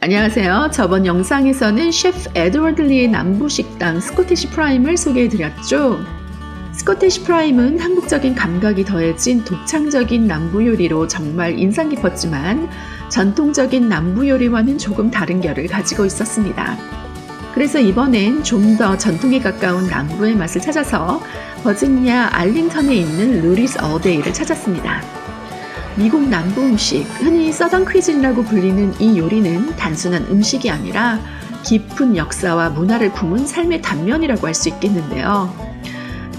안녕하세요. 저번 영상에서는 셰프 에드워드 리의 남부 식당 스코티시 프라임을 소개해드렸죠. 스코티시 프라임은 한국적인 감각이 더해진 독창적인 남부 요리로 정말 인상 깊었지만 전통적인 남부 요리와는 조금 다른 결을 가지고 있었습니다. 그래서 이번엔 좀 더 전통에 가까운 남부의 맛을 찾아서 버지니아 알링턴에 있는 루리스 어데이를 찾았습니다. 미국 남부 음식, 흔히 서던 퀴즈라고 불리는 이 요리는 단순한 음식이 아니라 깊은 역사와 문화를 품은 삶의 단면이라고 할 수 있겠는데요.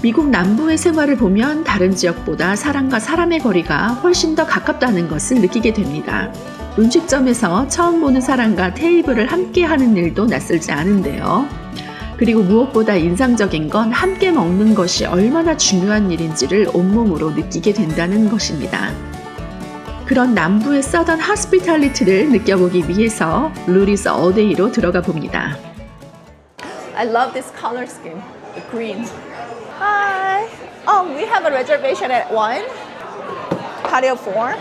미국 남부의 생활을 보면 다른 지역보다 사람과 사람의 거리가 훨씬 더 가깝다는 것을 느끼게 됩니다. 음식점에서 처음 보는 사람과 테이블을 함께 하는 일도 낯설지 않은데요. 그리고 무엇보다 인상적인 건 함께 먹는 것이 얼마나 중요한 일인지를 온몸으로 느끼게 된다는 것입니다. 그런 남부의 서던 호스피탈리티를 느껴보기 위해서 루리스 어데이로 들어가 봅니다. I love this color scheme, the green. Hi. Oh, we have a reservation at 1. Patio 4.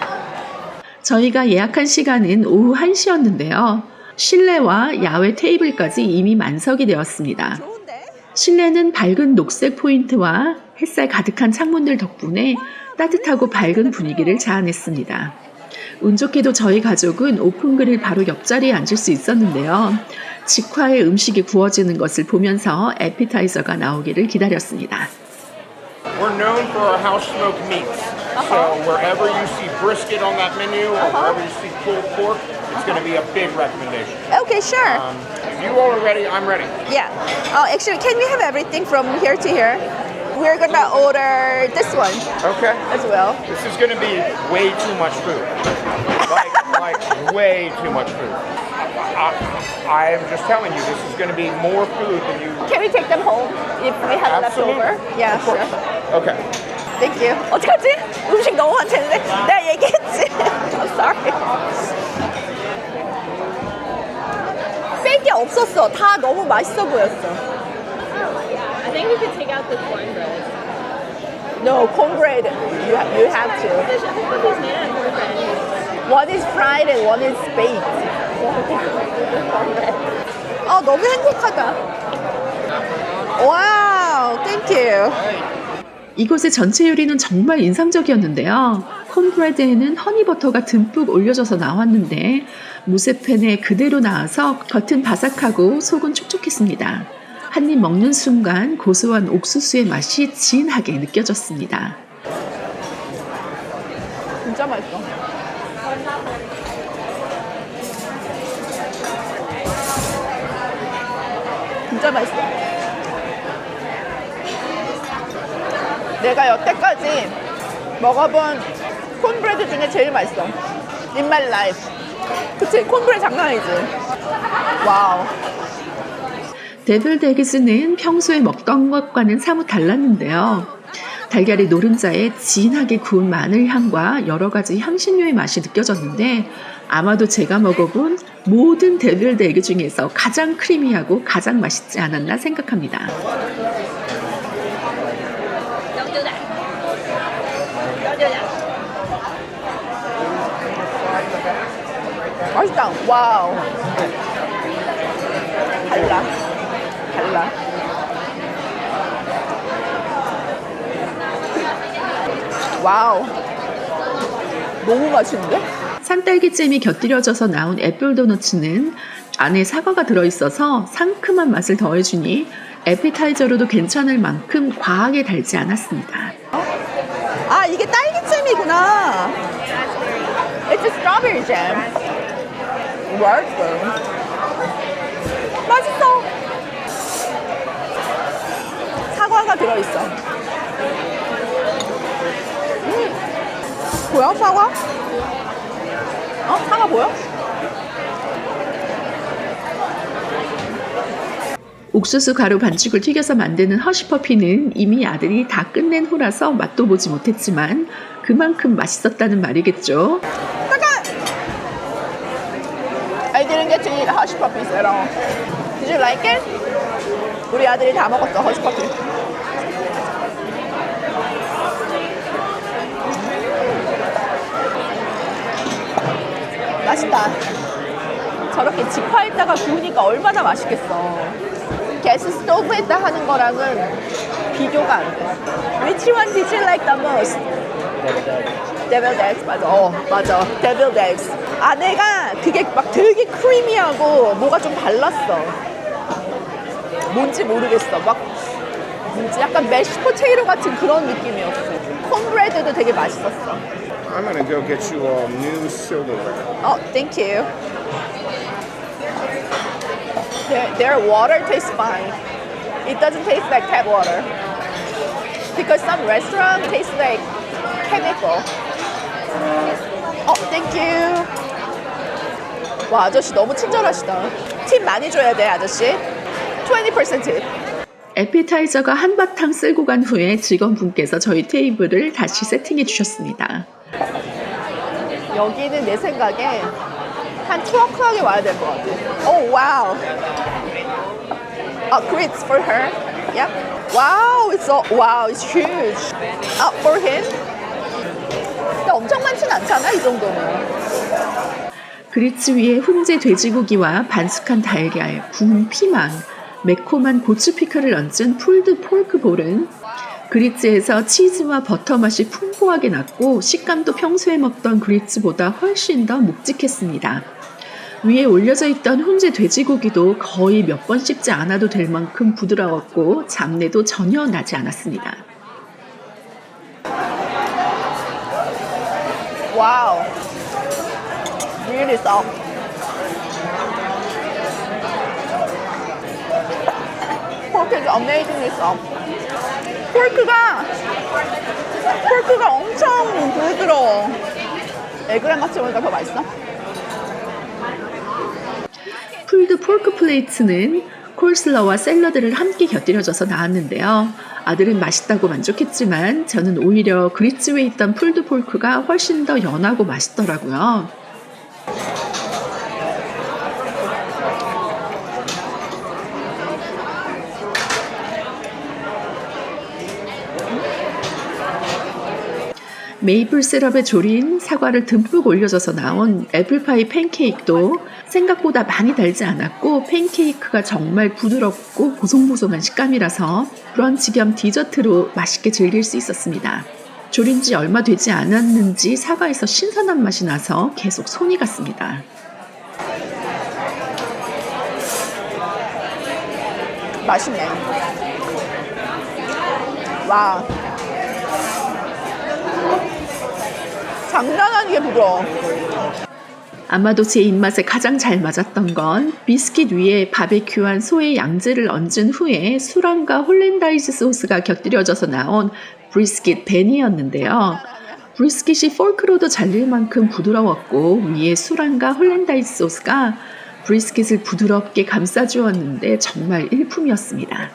저희가 예약한 시간은 오후 1시였는데요. 실내와 야외 테이블까지 이미 만석이 되었습니다. 좋은데? 실내는 밝은 녹색 포인트와 햇살 가득한 창문들 덕분에 따뜻하고 밝은 분위기를 자아냈습니다. 운 좋게도 저희 가족은 오픈그릴 바로 옆자리에 앉을 수 있었는데요. 직화의 음식이 구워지는 것을 보면서 에피타이저가 나오기를 기다렸습니다. We're known for our house smoked meats. So wherever you see brisket on that menu or wherever you see pulled pork, it's going to be a big recommendation. Okay, sure. If you all are ready, I'm ready. Yeah. Oh, actually, can we have everything from here to here? We're gonna order this one Okay. as well. This is going to be way too much food. Like way too much food. I am just telling you, this is going to be more food than you. Can we take them home if we have Absolutely. leftover? Yeah, Of course. sure. Okay. Thank you. 어떡하지? 음식 너무 많았는데 내가 얘기했지. I'm sorry. 뺄 게 없었어. 다 너무 맛있어 보였어. I think we could take out the cornbread. No, cornbread. You have to. Hospital's made out of cornbread. One is fried and one is baked. 아, 너무 행복하다. 와우, thank you. 이곳의 전체 요리는 정말 인상적이었는데요. 콘브레드에는 허니버터가 듬뿍 올려져서 나왔는데 무쇠팬에 그대로 나와서 겉은 바삭하고 속은 촉촉했습니다. 한 입 먹는 순간 고소한 옥수수의 맛이 진하게 느껴졌습니다. 진짜 맛있어. 진짜 맛있어. 내가 여태까지 먹어본 콘브레드 중에 제일 맛있어. In my life. 그치? 콘브레드 장난 아니지? 와우. 데빌드 에그스는 평소에 먹던 것과는 사뭇 달랐는데요. 달걀의 노른자에 진하게 구운 마늘 향과 여러 가지 향신료의 맛이 느껴졌는데 아마도 제가 먹어본 모든 데빌드 에그 중에서 가장 크리미하고 가장 맛있지 않았나 생각합니다. Don't do that. Don't do that. 맛있다. 와우. 달라. 달라. 와우. 너무 맛있는데? 산딸기잼이 곁들여져서 나온 애플 도너츠는 안에 사과가 들어있어서 상큼한 맛을 더해주니 에피타이저로도 괜찮을 만큼 과하게 달지 않았습니다. 아, 이게 딸기잼이구나. It's a strawberry jam. 맛있어. 맛있어. 사과가 들어있어. 보여? 사과? 사과 보여? 옥수수 가루 반죽을 튀겨서 만드는 허쉬퍼피는 이미 아들이 다 끝낸 후라서 맛도 보지 못했지만 그만큼 맛있었다는 말이겠죠. 잠깐! I didn't get to eat hush puppies at all. Did you like it? 우리 아들이 다 먹었어, hush puppy. 맛있다. 저렇게 직화에다가 구우니까 얼마나 맛있겠어. 가스 스토브에다 하는 거랑은 비교가 안 돼. Which one did you like the most? Deviled eggs. 맞아. 맞아. Deviled eggs. 안에가 그게 막 되게 크리미하고 뭐가 좀 달랐어. 뭔지 모르겠어. 막 뭔지 약간 메쉬 포테이토 같은 그런 느낌이었어. 콘브레드도 되게 맛있었어. I'm gonna go get you all new silverware. Oh, thank you. Their water tastes fine. It doesn't taste like tap water. Because some restaurant tastes like chemical. Oh, thank you. 와, 아저씨 너무 친절하시다. 팁 많이 줘야 돼, 아저씨. 20% 팁. 에피타이저가 한바탕 쓸고 간 후에 직원분께서 저희 테이블을 다시 세팅해 주셨습니다. 여기는 내 생각에 한 2o'clock에 와야 될 것 같아. Oh, wow. Grits for her. Yep. Wow, it's huge. For him? 근데 엄청 많진 않잖아, 이 정도면. 그리츠 위에 훈제 돼지고기와 반숙한 달걀, 구운 피망, 매콤한 고추 피클을 얹은 풀드 포크 볼은 그리츠에서 치즈와 버터 맛이 풍부하게 났고 식감도 평소에 먹던 그리츠보다 훨씬 더 묵직했습니다. 위에 올려져 있던 훈제 돼지고기도 거의 몇 번 씹지 않아도 될 만큼 부드러웠고 잡내도 전혀 나지 않았습니다. Wow. Really soft. Pork is amazingly soft. 포크가 엄청 부드러워. 에그랑 같이 먹으니까 더 맛있어? 풀드 포크 플레이트는 콜슬러와 샐러드를 함께 곁들여져서 나왔는데요. 아들은 맛있다고 만족했지만 저는 오히려 그리츠에 있던 풀드 포크가 훨씬 더 연하고 맛있더라고요. 메이플 시럽에 졸인 사과를 듬뿍 올려져서 나온 애플파이 팬케이크도 생각보다 많이 달지 않았고 팬케이크가 정말 부드럽고 보송보송한 식감이라서 브런치 겸 디저트로 맛있게 즐길 수 있었습니다. 졸인 지 얼마 되지 않았는지 사과에서 신선한 맛이 나서 계속 손이 갔습니다. 맛있네. 와. 장난 아니게 부드러워. 아마도 제 입맛에 가장 잘 맞았던 건 비스킷 위에 바베큐한 소의 양지를 얹은 후에 술안과 홀랜다이즈 소스가 곁들여져서 나온 브리스킷 벤이었는데요. 브리스킷이 포크로도 잘릴 만큼 부드러웠고 위에 술안과 홀랜다이즈 소스가 브리스킷을 부드럽게 감싸주었는데 정말 일품이었습니다.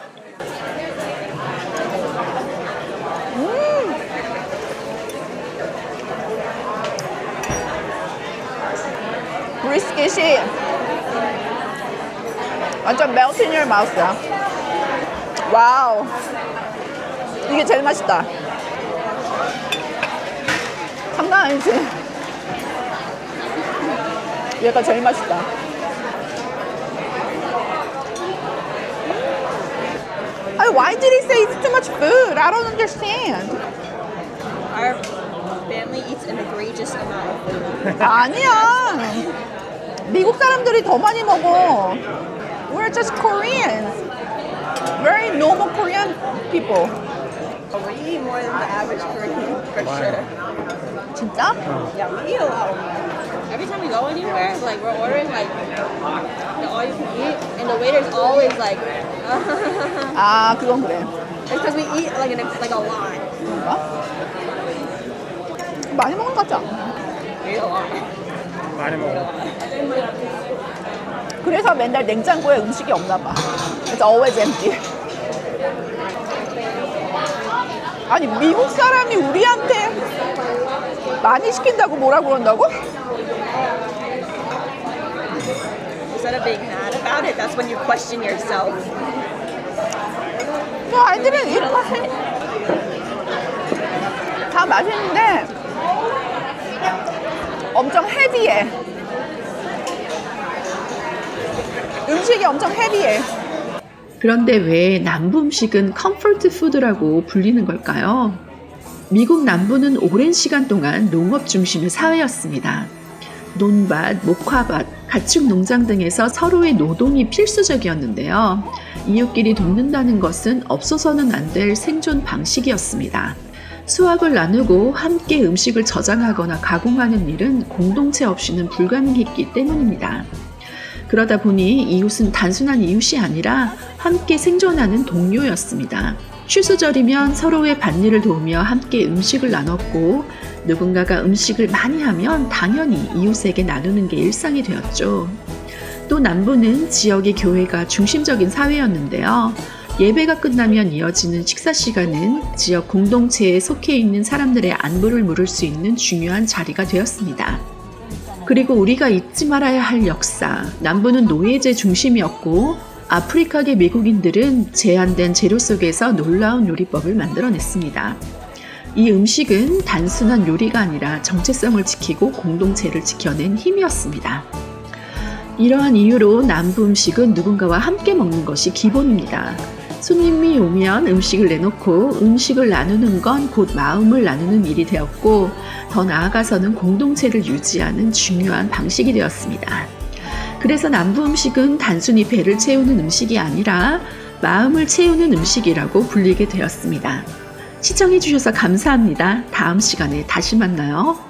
브리스킷이 완전 melt in your mouth야. 와우. 이게 제일 맛있다. 장난 아니지? 얘가 제일 맛있다. Why did he say it's too much food? I don't understand. Our family eats an egregious amount of food. 아니야. 미국 사람들이 더 많이 먹어. We're just Koreans. Very normal Korean people. We eat more than the average Korean, for sure. 진짜? Yeah, we eat a lot more. Every time we go anywhere, like we're ordering like the all you can eat, and the waiter's always like, 아, 그건 그래. because we eat like a lot. 그런가? 많이 먹은 것 같지 않아? We eat a lot. 많이 먹어. 그래서 맨날 냉장고에 음식이 없나 봐. It's always empty. 아니, 미국 사람이 우리한테 많이 시킨다고 뭐라 그런다고? Instead of being mad about it, that's when you question yourself. 뭐 아이들은 eat a lot. 다 맛있는데 엄청 헤비해. 음식이 엄청 헤비해. 그런데 왜 남부 음식은 컴포트 푸드라고 불리는 걸까요? 미국 남부는 오랜 시간 동안 농업 중심의 사회였습니다. 논밭, 목화밭, 가축 농장 등에서 서로의 노동이 필수적이었는데요. 이웃끼리 돕는다는 것은 없어서는 안 될 생존 방식이었습니다. 수확을 나누고 함께 음식을 저장하거나 가공하는 일은 공동체 없이는 불가능했기 때문입니다. 그러다 보니 이웃은 단순한 이웃이 아니라 함께 생존하는 동료였습니다. 추수절이면 서로의 밭일을 도우며 함께 음식을 나눴고 누군가가 음식을 많이 하면 당연히 이웃에게 나누는 게 일상이 되었죠. 또 남부는 지역의 교회가 중심적인 사회였는데요. 예배가 끝나면 이어지는 식사 시간은 지역 공동체에 속해 있는 사람들의 안부를 물을 수 있는 중요한 자리가 되었습니다. 그리고 우리가 잊지 말아야 할 역사, 남부는 노예제 중심이었고 아프리카계 미국인들은 제한된 재료 속에서 놀라운 요리법을 만들어냈습니다. 이 음식은 단순한 요리가 아니라 정체성을 지키고 공동체를 지켜낸 힘이었습니다. 이러한 이유로 남부 음식은 누군가와 함께 먹는 것이 기본입니다. 손님이 오면 음식을 내놓고 음식을 나누는 건 곧 마음을 나누는 일이 되었고 더 나아가서는 공동체를 유지하는 중요한 방식이 되었습니다. 그래서 남부 음식은 단순히 배를 채우는 음식이 아니라 마음을 채우는 음식이라고 불리게 되었습니다. 시청해주셔서 감사합니다. 다음 시간에 다시 만나요.